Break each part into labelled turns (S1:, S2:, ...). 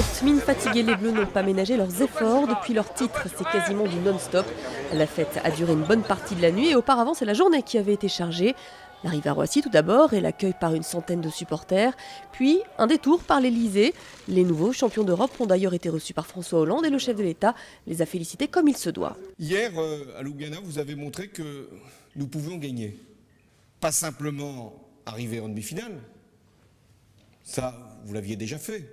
S1: Courte, mine fatiguée, les Bleus n'ont pas ménagé leurs efforts. Depuis leur titre, c'est quasiment du non-stop. La fête a duré une bonne partie de la nuit et auparavant, c'est la journée qui avait été chargée. L'arrivée à Roissy tout d'abord et l'accueil par une centaine de supporters. Puis un détour par l'Elysée. Les nouveaux champions d'Europe ont d'ailleurs été reçus par François Hollande et le chef de l'État les a félicités comme il se doit.
S2: Hier, à Ljubljana, vous avez montré que nous pouvions gagner. Pas simplement arriver en demi-finale. Ça, vous l'aviez déjà fait.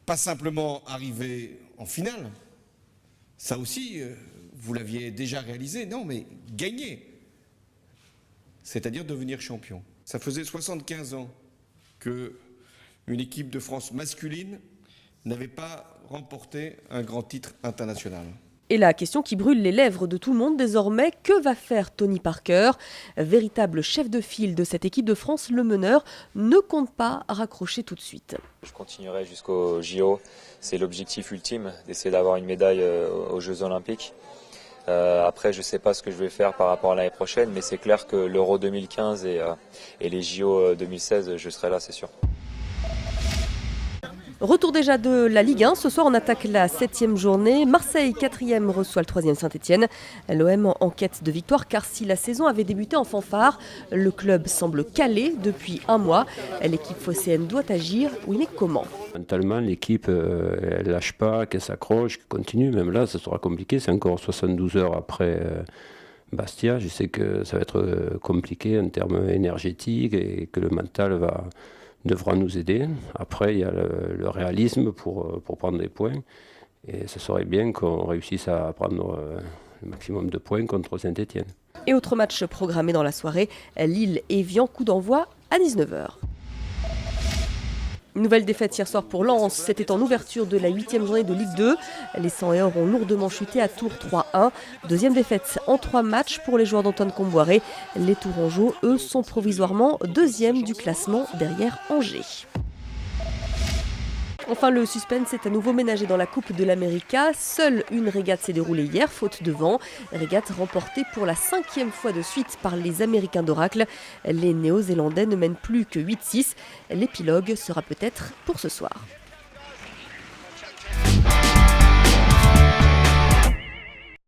S2: Pas simplement arriver en finale. Ça aussi, vous l'aviez déjà réalisé. Non, mais gagner. C'est-à-dire devenir champion. Ça faisait 75 ans qu'une équipe de France masculine n'avait pas remporté un grand titre international.
S1: Et la question qui brûle les lèvres de tout le monde désormais, que va faire Tony Parker ? Véritable chef de file de cette équipe de France, le meneur ne compte pas raccrocher tout de suite.
S3: Je continuerai jusqu'au JO, c'est l'objectif ultime d'essayer d'avoir une médaille aux Jeux Olympiques. Après, je ne sais pas ce que je vais faire par rapport à l'année prochaine, mais c'est clair que l'Euro 2015 et les JO 2016, je serai là, c'est sûr.
S1: Retour déjà de la Ligue 1. Ce soir, on attaque la 7e journée. Marseille, 4e, reçoit le 3e Saint-Etienne. L'OM en quête de victoire, car si la saison avait débuté en fanfare, le club semble calé depuis un mois. L'équipe phocéenne doit agir. Oui, mais comment ?
S4: Mentalement, l'équipe, elle lâche pas, qu'elle s'accroche, qu'elle continue. Même là, ça sera compliqué. C'est encore 72 heures après Bastia. Je sais que ça va être compliqué en termes énergétiques et que le mental devra nous aider. Après, il y a le réalisme pour prendre des points. Et ce serait bien qu'on réussisse à prendre le maximum de points contre Saint-Etienne.
S1: Et autre match programmé dans la soirée, Lille-Évian, coup d'envoi à 19h. Nouvelle défaite hier soir pour Lens, c'était en ouverture de la 8e journée de Ligue 2. Les 100 et or ont lourdement chuté à Tours 3-1. Deuxième défaite en 3 matchs pour les joueurs d'Antoine Comboiré. Les Tourangeaux, eux, sont provisoirement 2e du classement derrière Angers. Enfin, le suspense est à nouveau ménagé dans la Coupe de l'América. Seule une régate s'est déroulée hier, faute de vent. Régate remportée pour la 5e fois de suite par les Américains d'Oracle. Les Néo-Zélandais ne mènent plus que 8-6. L'épilogue sera peut-être pour ce soir.